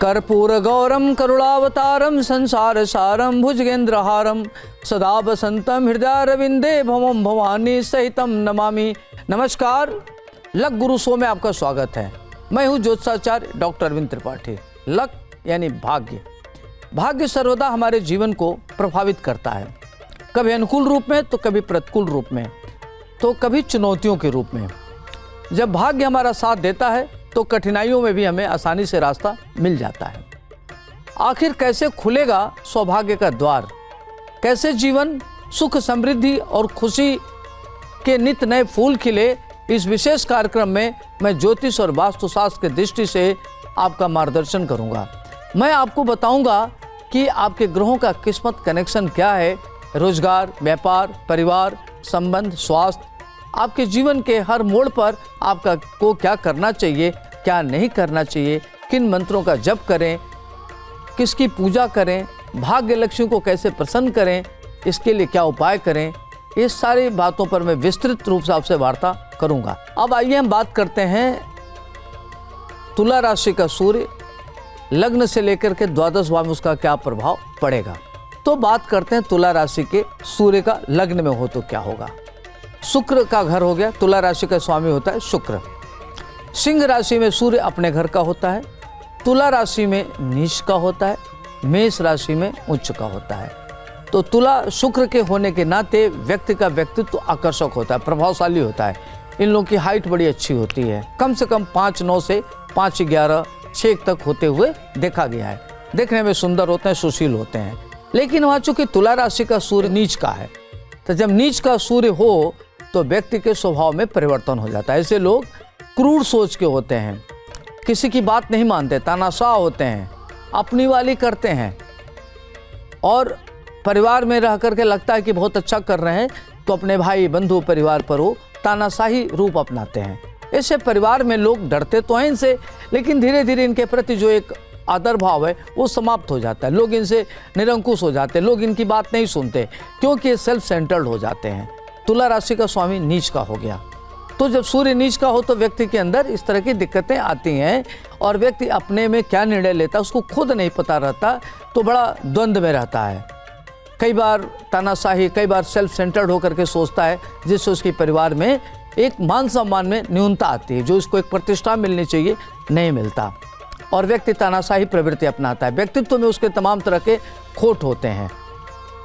कर्पूरगौरम करुणावतारम संसार सारम भुजगेंद्रहारम सदा वसंतम हृदयारविंदे भवम भवानी सहितम नमामि। नमस्कार, लक गुरु शो में आपका स्वागत है। मैं हूँ ज्योतिषाचार्य डॉक्टर अरविंद त्रिपाठी। लक यानी भाग्य। भाग्य सर्वदा हमारे जीवन को प्रभावित करता है, कभी अनुकूल रूप में तो कभी प्रतिकूल रूप में, तो कभी चुनौतियों के रूप में। जब भाग्य हमारा साथ देता है तो कठिनाइयों में भी हमें आसानी से रास्ता मिल जाता है। आखिर कैसे खुलेगा सौभाग्य का द्वार, कैसे जीवन सुख समृद्धि और खुशी के नित नए फूल खिले, इस विशेष कार्यक्रम में मैं ज्योतिष और वास्तुशास्त्र की दृष्टि से आपका मार्गदर्शन करूंगा। मैं आपको बताऊंगा कि आपके ग्रहों का किस्मत कनेक्शन क्या है, रोजगार, व्यापार, परिवार, संबंध, स्वास्थ्य, आपके जीवन के हर मोड़ पर आपका को क्या करना चाहिए, क्या नहीं करना चाहिए, किन मंत्रों का जप करें, किसकी पूजा करें, भाग्य लक्ष्मी को कैसे प्रसन्न करें, इसके लिए क्या उपाय करें, ये सारी बातों पर मैं विस्तृत रूप से आपसे वार्ता करूंगा। अब आइए हम बात करते हैं तुला राशि का सूर्य लग्न से लेकर के द्वादश भाव में उसका क्या प्रभाव पड़ेगा। तो बात करते हैं तुला राशि के सूर्य का लग्न में हो तो क्या होगा। शुक्र का घर हो गया, तुला राशि का स्वामी होता है शुक्र। सिंह राशि में सूर्य अपने घर का होता है, तुला राशि में नीच का होता है, मेष राशि में उच्च का होता है। तो तुला शुक्र के होने के नाते व्यक्ति का व्यक्तित्व आकर्षक होता है, प्रभावशाली होता है। इन लोगों की हाइट बड़ी अच्छी होती है, कम से कम 5'9" से 5'11", 6 तक होते हुए देखा गया है। देखने में सुंदर होते हैं, सुशील होते हैं। लेकिन वहाँ चूंकि तुला राशि का सूर्य नीच का है, तो जब नीच का सूर्य हो तो व्यक्ति के स्वभाव में परिवर्तन हो जाता है। ऐसे लोग क्रूर सोच के होते हैं, किसी की बात नहीं मानते, तानाशाह होते हैं, अपनी वाली करते हैं, और परिवार में रह करके लगता है कि बहुत अच्छा कर रहे हैं तो अपने भाई बंधु परिवार पर वो तानाशाही रूप अपनाते हैं। ऐसे परिवार में लोग डरते तो हैं इनसे, लेकिन धीरे धीरे इनके प्रति जो एक आदर भाव है वो समाप्त हो जाता है। लोग इनसे निरंकुश हो जाते हैं, लोग इनकी बात नहीं सुनते, क्योंकि ये सेल्फ सेंटर्ड हो जाते हैं। तुला राशि का स्वामी नीच का हो गया, तो जब सूर्य नीच का हो तो व्यक्ति के अंदर इस तरह की दिक्कतें आती हैं, और व्यक्ति अपने में क्या निर्णय लेता है उसको खुद नहीं पता रहता, तो बड़ा द्वंद्व में रहता है। कई बार तानाशाही, कई बार सेल्फ सेंटर्ड होकर के सोचता है, जिससे उसके परिवार में एक मान सम्मान में न्यूनता आती है, जो इसको एक प्रतिष्ठा मिलनी चाहिए नहीं मिलता, और व्यक्ति तानाशाही प्रवृत्ति अपनाता है। व्यक्तित्व में उसके तमाम तरह के खोट होते हैं।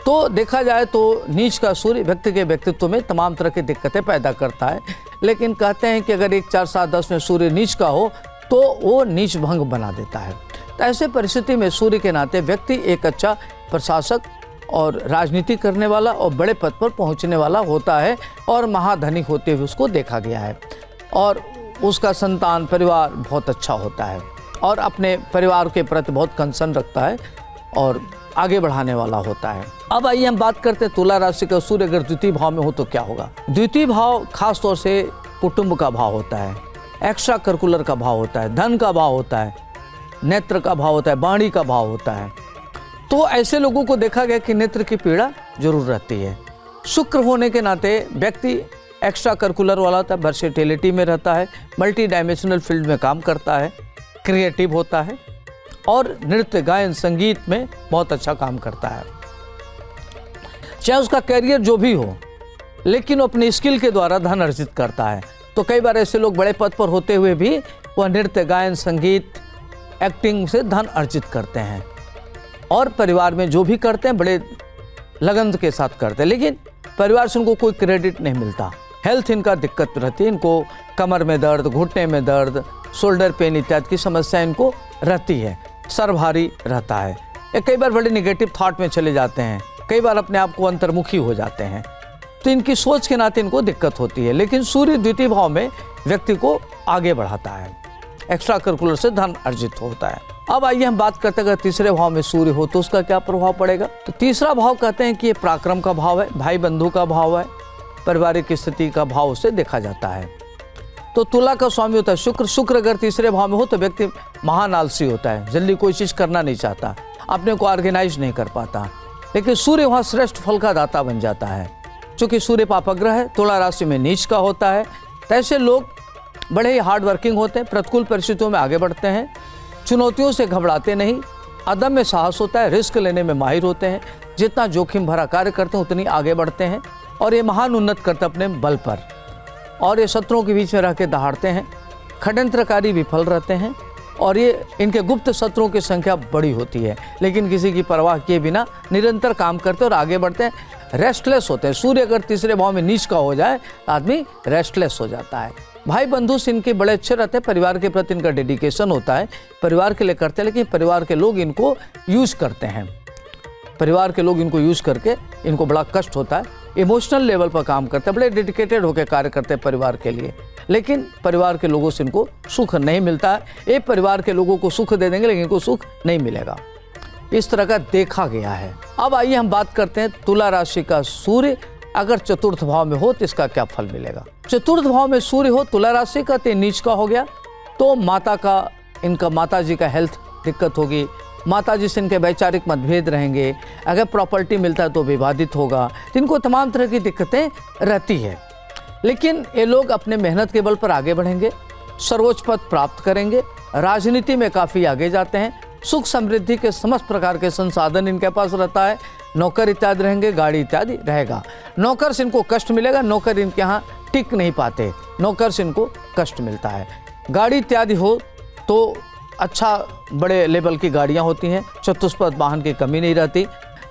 तो देखा जाए तो नीच का सूर्य व्यक्ति के व्यक्तित्व में तमाम तरह की दिक्कतें पैदा करता है। लेकिन कहते हैं कि अगर 1, 4, 7, 10 में सूर्य नीच का हो तो वो नीच भंग बना देता है। तो ऐसे परिस्थिति में सूर्य के नाते व्यक्ति एक अच्छा प्रशासक और राजनीति करने वाला और बड़े पद पर पहुंचने वाला होता है, और महाधनिक होते हुए उसको देखा गया है, और उसका संतान परिवार बहुत अच्छा होता है, और अपने परिवार के प्रति बहुत कंसर्न रखता है और आगे बढ़ाने वाला होता है। अब आइए हम बात करते हैं तुला राशि का सूर्य अगर द्वितीय भाव में हो तो क्या होगा। द्वितीय भाव खास तौर से कुटुंब का भाव होता है, एक्स्ट्रा करिकुलर का भाव होता है, धन का भाव होता है, नेत्र का भाव होता है, वाणी का भाव होता है। तो ऐसे लोगों को देखा गया कि नेत्र की पीड़ा जरूर रहती है। शुक्र होने के नाते व्यक्ति एक्स्ट्रा करिकुलर वाला होता है, वर्सेटिलिटी में रहता है, मल्टी डायमेंशनल फील्ड में काम करता है, क्रिएटिव होता है, और नृत्य गायन संगीत में बहुत अच्छा काम करता है। चाहे उसका कैरियर जो भी हो, लेकिन वो अपनी स्किल के द्वारा धन अर्जित करता है। तो कई बार ऐसे लोग बड़े पद पर होते हुए भी वह नृत्य गायन संगीत एक्टिंग से धन अर्जित करते हैं, और परिवार में जो भी करते हैं बड़े लगन के साथ करते हैं, लेकिन परिवार से उनको कोई क्रेडिट नहीं मिलता। हेल्थ इनका दिक्कत रहती है, इनको कमर में दर्द, घुटने में दर्द, शोल्डर पेन इत्यादि की समस्या इनको रहती है, सर भारी रहता है, या कई बार बड़े निगेटिव थॉट में चले जाते हैं, कई बार अपने आप को अंतर्मुखी हो जाते हैं। तो इनकी सोच के नाते इनको दिक्कत होती है। लेकिन सूर्य द्वितीय भाव में व्यक्ति को आगे बढ़ाता है, एक्स्ट्रा करिकुलर से धन अर्जित होता है। अब आइए हम बात करते हैं अगर तीसरे भाव में सूर्य हो तो उसका क्या प्रभाव पड़ेगा। तो तीसरा भाव कहते हैं कि ये पराक्रम का भाव है, भाई बंधु का भाव है, पारिवारिक स्थिति का भाव से देखा जाता है। तो तुला का स्वामी होता है शुक्र। शुक्र अगर तीसरे भाव में हो तो व्यक्ति महान आलसी होता है, जल्दी कोई चीज़ करना नहीं चाहता, अपने को ऑर्गेनाइज नहीं कर पाता। लेकिन सूर्य वहाँ श्रेष्ठ फल का दाता बन जाता है। चूँकि सूर्य पापग्रह है, तुला राशि में नीच का होता है, तो ऐसे लोग बड़े ही हार्ड वर्किंग होते हैं, प्रतिकूल परिस्थितियों में आगे बढ़ते हैं, चुनौतियों से घबराते नहीं, अदम्य साहस होता है, रिस्क लेने में माहिर होते हैं, जितना जोखिम भरा कार्य करते हैं उतनी आगे बढ़ते हैं और ये महान उन्नत करते अपने बल पर। और ये शत्रुओं के बीच में रह के दहाड़ते हैं, षड्यंत्रकारी विफल रहते हैं और ये इनके गुप्त शत्रुओं की संख्या बड़ी होती है, लेकिन किसी की परवाह किए बिना निरंतर काम करते और आगे बढ़ते हैं, रेस्टलेस होते हैं। सूर्य अगर तीसरे भाव में नीच का हो जाए तो आदमी रेस्टलेस हो जाता है। भाई बंधु से इनके बड़े अच्छे रहते हैं, परिवार के प्रति इनका डेडिकेशन होता है, परिवार के लिए करते हैं, लेकिन परिवार के लोग इनको यूज करते हैं, परिवार के लोग इनको यूज करके इनको बड़ा कष्ट होता है, इमोशनल लेवल पर काम करते हैं, बड़े डेडिकेटेड होकर कार्य करते हैं परिवार के लिए, लेकिन परिवार के लोगों से इनको सुख नहीं मिलता है। ये परिवार के लोगों को सुख दे देंगे लेकिन इनको सुख नहीं मिलेगा, इस तरह का देखा गया है। अब आइए हम बात करते हैं तुला राशि का सूर्य अगर चतुर्थ भाव में हो तो इसका क्या फल मिलेगा। चतुर्थ भाव में सूर्य हो तुला राशि का तो नीच का हो गया, तो माता जी का हेल्थ दिक्कत होगी, माता जी से इनके वैचारिक मतभेद रहेंगे, अगर प्रॉपर्टी मिलता है तो विवादित होगा, इनको तमाम तरह की दिक्कतें रहती है। लेकिन ये लोग अपने मेहनत के बल पर आगे बढ़ेंगे, सर्वोच्च पद प्राप्त करेंगे, राजनीति में काफ़ी आगे जाते हैं, सुख समृद्धि के समस्त प्रकार के संसाधन इनके पास रहता है, नौकर इत्यादि रहेंगे, गाड़ी इत्यादि रहेगा। नौकर से इनको कष्ट मिलेगा, नौकर इनके यहाँ टिक नहीं पाते, नौकर से इनको कष्ट मिलता है। गाड़ी इत्यादि हो तो अच्छा बड़े लेवल की गाड़ियाँ होती हैं, चतुष्पद वाहन की कमी नहीं रहती,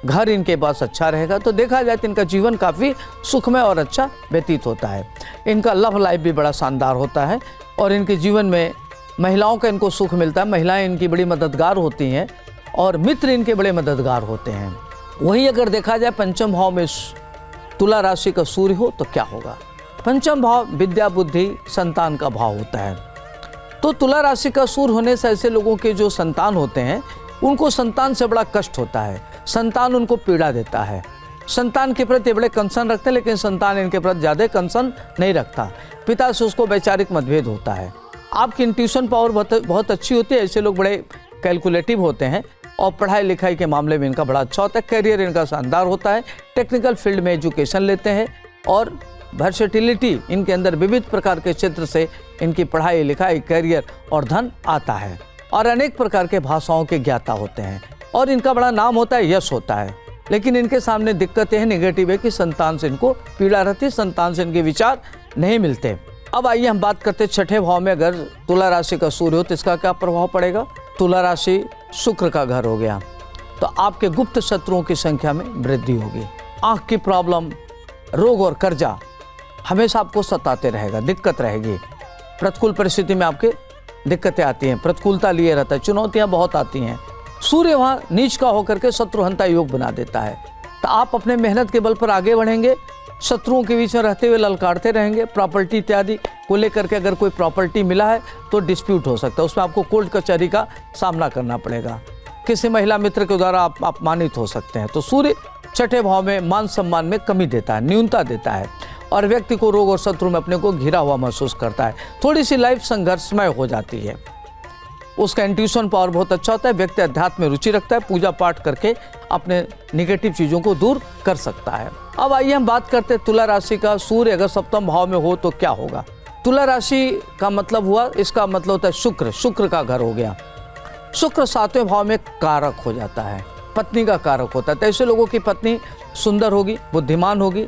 घर इनके पास अच्छा रहेगा, तो देखा जाए तो इनका जीवन काफ़ी सुखमय और अच्छा व्यतीत होता है। इनका लव लाइफ भी बड़ा शानदार होता है और इनके जीवन में महिलाओं का इनको सुख मिलता है, महिलाएं इनकी बड़ी मददगार होती हैं और मित्र इनके बड़े मददगार होते हैं। वहीं अगर देखा जाए पंचम भाव में तुला राशि का सूर्य हो तो क्या होगा। पंचम भाव विद्या बुद्धि संतान का भाव होता है, तो तुला राशि का सूर्य होने से ऐसे लोगों के जो संतान होते हैं उनको संतान से बड़ा कष्ट होता है, संतान उनको पीड़ा देता है, संतान के प्रति बड़े कंसर्न रखते हैं लेकिन संतान इनके प्रति ज़्यादा कंसर्न नहीं रखता, पिता से उसको वैचारिक मतभेद होता है। आपकी इंट्यूशन पावर बहुत अच्छी होती है, ऐसे लोग बड़े कैलकुलेटिव होते हैं और पढ़ाई लिखाई के मामले में इनका बड़ा अच्छा होता है, करियर इनका शानदार होता है, टेक्निकल फील्ड में एजुकेशन लेते हैं और वर्सेटिलिटी इनके अंदर विविध प्रकार के क्षेत्र से इनकी पढ़ाई लिखाई करियर और धन आता है और अनेक प्रकार के भाषाओं के ज्ञाता होते हैं और इनका बड़ा नाम होता है, यश होता है। लेकिन इनके सामने दिक्कत यह नेगेटिव है कि संतान से इनको पीड़ा रहती है, संतान से इनके विचार नहीं मिलते। अब आइए हम बात करते हैं छठे भाव में अगर तुला राशि का सूर्य हो तो इसका क्या प्रभाव पड़ेगा। तुला राशि शुक्र का घर हो गया तो आपके गुप्त शत्रुओं की संख्या में वृद्धि होगी, आँख की प्रॉब्लम, रोग और कर्जा हमेशा आपको सताते रहेगा, दिक्कत रहेगी, प्रतिकूल परिस्थिति में आपके दिक्कतें आती हैं, प्रतिकूलता लिए रहता है, चुनौतियां बहुत आती हैं। सूर्य वहाँ नीच का होकर के शत्रुहंता योग बना देता है, तो आप अपने मेहनत के बल पर आगे बढ़ेंगे, शत्रुओं के बीच में रहते हुए ललकारते रहेंगे। प्रॉपर्टी इत्यादि को लेकर के अगर कोई प्रॉपर्टी मिला है तो डिस्प्यूट हो सकता है, उसमें आपको कोर्ट कचहरी का सामना करना पड़ेगा, किसी महिला मित्र के द्वारा आप अपमानित हो सकते हैं। तो सूर्य छठे भाव में मान सम्मान में कमी देता है, न्यूनता देता है और व्यक्ति को रोग और शत्रु में अपने को घिरा हुआ महसूस करता है, थोड़ी सी लाइफ संघर्षमय हो जाती है। उसका इंट्यूशन पावर बहुत अच्छा होता है, व्यक्ति अध्यात्म में रुचि रखता है, पूजा पाठ करके अपने निगेटिव चीज़ों को दूर कर सकता है। अब आइए हम बात करते हैं तुला राशि का सूर्य अगर सप्तम भाव में हो तो क्या होगा। तुला राशि का मतलब हुआ, इसका मतलब होता है शुक्र, शुक्र का घर हो गया। शुक्र सातवें भाव में कारक हो जाता है, पत्नी का कारक होता है, तो ऐसे लोगों की पत्नी सुंदर होगी, बुद्धिमान होगी,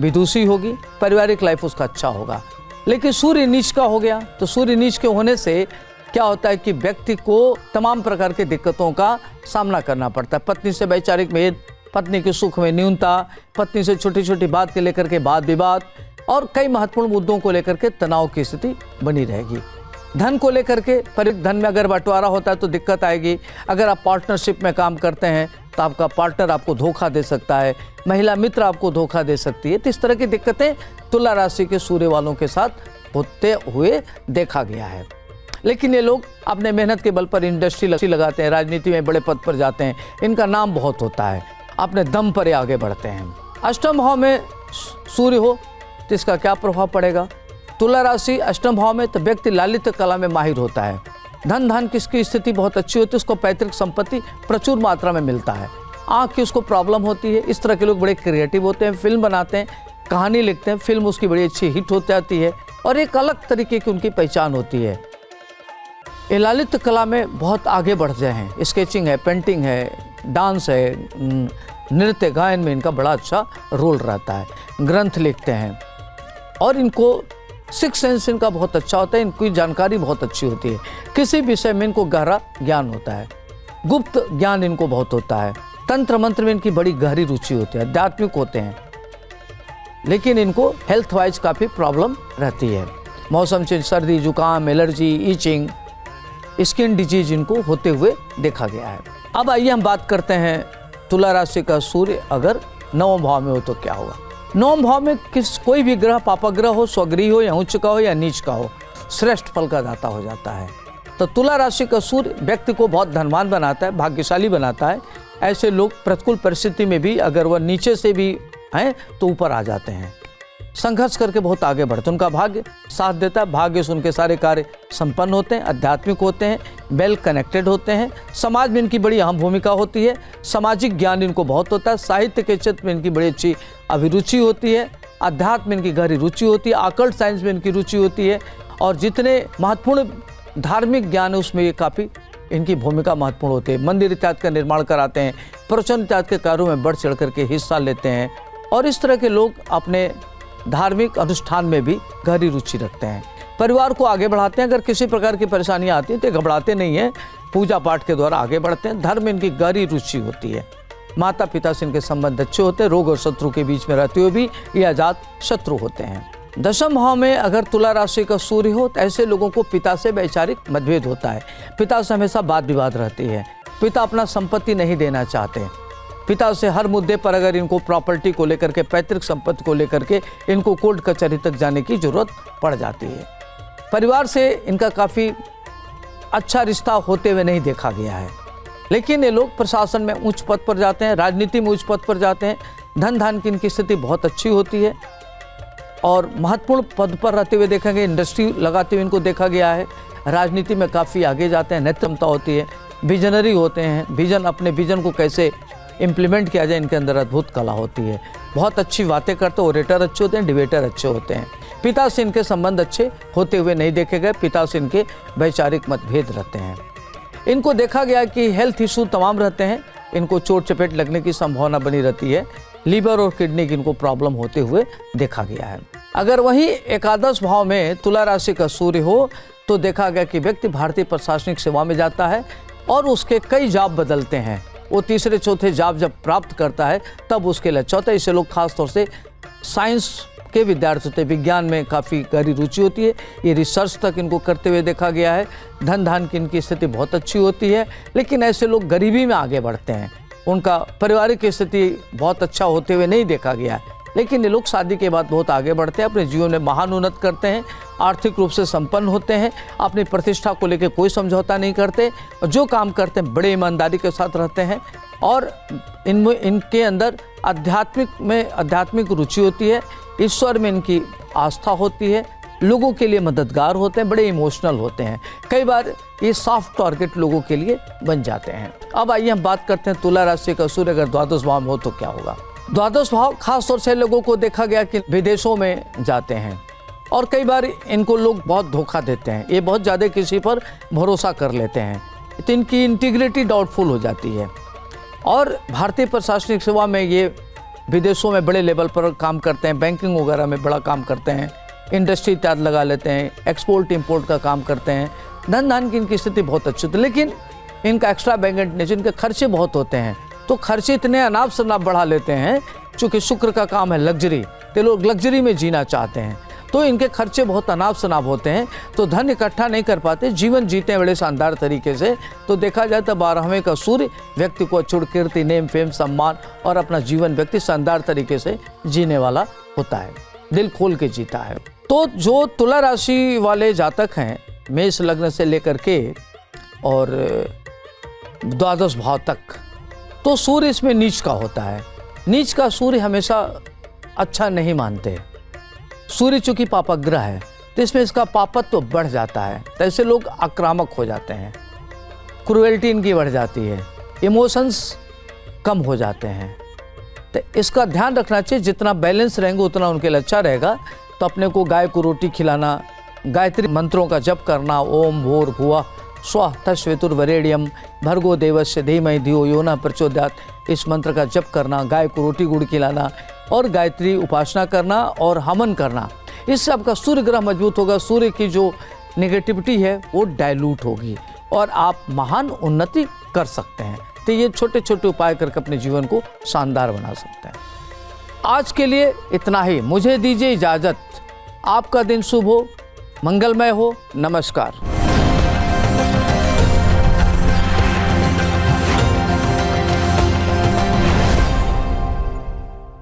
विदुषी होगी, पारिवारिक लाइफ उसका अच्छा होगा। लेकिन सूर्य नीच का हो गया तो सूर्य नीच के होने से क्या होता है कि व्यक्ति को तमाम प्रकार की दिक्कतों का सामना करना पड़ता है, पत्नी से वैचारिक भेद, पत्नी के सुख में न्यूनता, पत्नी से छोटी छोटी बात के लेकर के वाद विवाद और कई महत्वपूर्ण मुद्दों को लेकर के तनाव की स्थिति बनी रहेगी। धन को लेकर के परिक धन में अगर बंटवारा होता है तो दिक्कत आएगी। अगर आप पार्टनरशिप में काम करते हैं तो आपका पार्टनर आपको धोखा दे सकता है, महिला मित्र आपको धोखा दे सकती है। तो इस तरह की दिक्कतें तुला राशि के सूर्य वालों के साथ होते हुए देखा गया है। लेकिन ये लोग अपने मेहनत के बल पर इंडस्ट्री लगाते हैं, राजनीति में बड़े पद पर जाते हैं, इनका नाम बहुत होता है, अपने दम पर ये आगे बढ़ते हैं। अष्टम भाव में सूर्य हो तो इसका क्या प्रभाव पड़ेगा। तुला राशि अष्टम भाव में तो व्यक्ति लालित्य कला में माहिर होता है, धन धान किसकी स्थिति बहुत अच्छी होती है, उसको पैतृक संपत्ति प्रचुर मात्रा में मिलता है, आँख की उसको प्रॉब्लम होती है। इस तरह के लोग बड़े क्रिएटिव होते हैं, फिल्म बनाते हैं, कहानी लिखते हैं, फिल्म उसकी बड़ी अच्छी हिट हो जाती है और एक अलग तरीके की उनकी पहचान होती है। ये ललित कला में बहुत आगे बढ़ गए हैं। स्केचिंग है, पेंटिंग है, डांस है, नृत्य गायन में इनका बड़ा अच्छा रोल रहता है। ग्रंथ लिखते हैं और इनको सिक्स सेंस इनका बहुत अच्छा होता है। इनकी जानकारी बहुत अच्छी होती है, किसी विषय में इनको गहरा ज्ञान होता है। गुप्त ज्ञान इनको बहुत होता है। तंत्र मंत्र में इनकी बड़ी गहरी रुचि होती है, आध्यात्मिक होते हैं। लेकिन इनको हेल्थ वाइज काफ़ी प्रॉब्लम रहती है। मौसम चेंज, सर्दी जुकाम, एलर्जी, ईचिंग, स्किन डिजीज इनको होते हुए देखा गया है। अब आइए हम बात करते हैं तुला राशि का सूर्य अगर 9वें भाव में हो तो क्या होगा। 9वें भाव में कोई भी ग्रह, पापग्रह हो, स्वगृही हो या उच्च का हो या नीच का हो, श्रेष्ठ फल का दाता हो जाता है। तो तुला राशि का सूर्य व्यक्ति को बहुत धनवान बनाता है, भाग्यशाली बनाता है। ऐसे लोग प्रतिकूल परिस्थिति में भी अगर वह नीचे से भी हैं तो ऊपर आ जाते हैं, संघर्ष करके बहुत आगे बढ़ते हैं। उनका भाग्य साथ देता है, भाग्य से उनके सारे कार्य संपन्न होते हैं, आध्यात्मिक होते हैं, वेल कनेक्टेड होते हैं। समाज में इनकी बड़ी अहम भूमिका होती है। सामाजिक ज्ञान इनको बहुत होता है। साहित्य के क्षेत्र में इनकी बड़ी अच्छी अभिरुचि होती है। अध्यात्म में इनकी गहरी रुचि होती है। अकल्ट साइंस में इनकी रुचि होती है। और जितने महत्वपूर्ण धार्मिक ज्ञान है उसमें ये काफ़ी इनकी भूमिका महत्वपूर्ण होती है। मंदिर इत्यादि का निर्माण कराते हैं, प्रवचन इत्यादि के कार्यों में बढ़ चढ़ करके हिस्सा लेते हैं। और इस तरह के लोग अपने धार्मिक अनुष्ठान में भी गहरी रुचि रखते हैं। परिवार को आगे बढ़ाते हैं। अगर किसी प्रकार की परेशानियां आती हैं तो घबराते नहीं हैं, पूजा पाठ के द्वारा आगे बढ़ते हैं। धर्म में इनकी गहरी रुचि होती है। माता पिता से इनके संबंध अच्छे होते हैं। रोग और शत्रु के बीच में रहते हुए भी ये अजात शत्रु होते हैं। 10वें भाव में अगर तुला राशि का सूर्य हो तो ऐसे लोगों को पिता से वैचारिक मतभेद होता है। पिता से हमेशा वाद विवाद रहती है। पिता अपना संपत्ति नहीं देना चाहते। पिता से हर मुद्दे पर अगर इनको प्रॉपर्टी को लेकर के, पैतृक संपत्ति को लेकर के इनको कोर्ट कचहरी तक जाने की जरूरत पड़ जाती है। परिवार से इनका काफ़ी अच्छा रिश्ता होते हुए नहीं देखा गया है। लेकिन ये लोग प्रशासन में उच्च पद पर जाते हैं, राजनीति में उच्च पद पर जाते हैं। धन धान की इनकी स्थिति बहुत अच्छी होती है और महत्वपूर्ण पद पर रहते हुए देखा गया। इंडस्ट्री लगाते हुए इनको देखा गया है। राजनीति में काफ़ी आगे जाते हैं। नेतृत्व होती है, विजनरी होते हैं। विजन, अपने विजन को कैसे इम्प्लीमेंट किया जाए, इनके अंदर अद्भुत कला होती है। बहुत अच्छी बातें करते हैं। ओरेटर अच्छे होते हैं, डिबेटर अच्छे होते हैं। पिता से इनके संबंध अच्छे होते हुए नहीं देखे गए। पिता से इनके वैचारिक मतभेद रहते हैं। इनको देखा गया कि हेल्थ इशू तमाम रहते हैं। इनको चोट चपेट लगने की संभावना बनी रहती है। लीवर और किडनी की इनको प्रॉब्लम होते हुए देखा गया है। अगर वहीं 11वें भाव में तुला राशि का सूर्य हो तो देखा गया कि व्यक्ति भारतीय प्रशासनिक सेवा में जाता है और उसके कई जॉब बदलते हैं। वो तीसरे चौथे जॉब जब प्राप्त करता है तब उसके लिए अच्छा होता है। इसे लोग खासतौर से साइंस के विद्यार्थी होते हैं। विज्ञान में काफ़ी गहरी रुचि होती है। ये रिसर्च तक इनको करते हुए देखा गया है। धन धान की इनकी स्थिति बहुत अच्छी होती है। लेकिन ऐसे लोग गरीबी में आगे बढ़ते हैं। उनका पारिवारिक स्थिति बहुत अच्छा होते हुए नहीं देखा गया है। लेकिन ये लोग शादी के बाद बहुत आगे बढ़ते हैं, अपने जीवन में महान उन्नत करते हैं, आर्थिक रूप से संपन्न होते हैं, अपनी प्रतिष्ठा को लेकर कोई समझौता नहीं करते और जो काम करते हैं बड़े ईमानदारी के साथ रहते हैं। और इनके अंदर आध्यात्मिक रुचि होती है। ईश्वर में इनकी आस्था होती है। लोगों के लिए मददगार होते हैं, बड़े इमोशनल होते हैं। कई बार ये सॉफ्ट टारगेट लोगों के लिए बन जाते हैं। अब आइए हम बात करते हैं तुला राशि का सूर्य अगर 12वें भाव में हो तो क्या होगा। 12वां भाव खासतौर से लोगों को देखा गया कि विदेशों में जाते हैं और कई बार इनको लोग बहुत धोखा देते हैं। ये बहुत ज़्यादा किसी पर भरोसा कर लेते हैं तो इनकी इंटीग्रिटी डाउटफुल हो जाती है। और भारतीय प्रशासनिक सेवा में ये विदेशों में बड़े लेवल पर काम करते हैं, बैंकिंग वगैरह में बड़ा काम करते हैं, इंडस्ट्री इत्यादि लगा लेते हैं, एक्सपोर्ट इंपोर्ट का काम करते हैं। धन धान की इनकी स्थिति बहुत अच्छी होती है। लेकिन इनका एक्स्ट्रा बैंगेंट नेचर, इनके खर्चे बहुत होते हैं तो खर्चे इतने अनाप शनाप बढ़ा लेते हैं। चूँकि शुक्र का काम है लग्जरी, तो लोग लग्जरी में जीना चाहते हैं तो इनके खर्चे बहुत अनाप शनाप होते हैं। तो धन इकट्ठा नहीं कर पाते, जीवन जीते हैं बड़े शानदार तरीके से। तो देखा जाए तो 12वें का सूर्य व्यक्ति को अछूत कीर्ति, नेम, फेम, सम्मान और अपना जीवन व्यक्ति शानदार तरीके से जीने वाला होता है, दिल खोल के जीता है। तो जो तुला राशि वाले जातक हैं मेष लग्न से लेकर के और 12 भाव तक, तो सूर्य इसमें नीच का होता है। नीच का सूर्य हमेशा अच्छा नहीं मानते। सूर्य चूंकि पापग्रह है तो इसमें इसका पापत्व तो बढ़ जाता है। तो ऐसे लोग आक्रामक हो जाते हैं, क्रूएल्टी इनकी बढ़ जाती है, इमोशंस कम हो जाते हैं। तो इसका ध्यान रखना चाहिए। जितना बैलेंस रहेंगे उतना उनके लिए अच्छा रहेगा। तो अपने को गाय को रोटी खिलाना, गायत्री मंत्रों का जप करना, ओम भूर भुवः स्वः तस्वितुर्वरेण्यम भर्गो देवस्य धीमहि धियो यो न प्रचोदयात्। इस मंत्र का जप करना, गाय को रोटी गुड़ खिलाना और गायत्री उपासना करना और हवन करना, इससे आपका सूर्य ग्रह मजबूत होगा। सूर्य की जो नेगेटिविटी है वो डाइल्यूट होगी और आप महान उन्नति कर सकते हैं। तो ये छोटे छोटे उपाय करके अपने जीवन को शानदार बना सकते हैं। आज के लिए इतना ही, मुझे दीजिए इजाज़त। आपका दिन शुभ हो, मंगलमय हो। नमस्कार।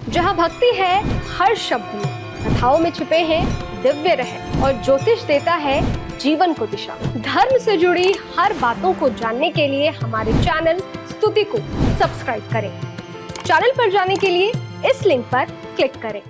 जहाँ भक्ति है हर शब्द में, कथाओं में छिपे हैं दिव्य रहस्य और ज्योतिष देता है जीवन को दिशा। धर्म से जुड़ी हर बातों को जानने के लिए हमारे चैनल स्तुति को सब्सक्राइब करें। चैनल पर जाने के लिए इस लिंक पर क्लिक करें।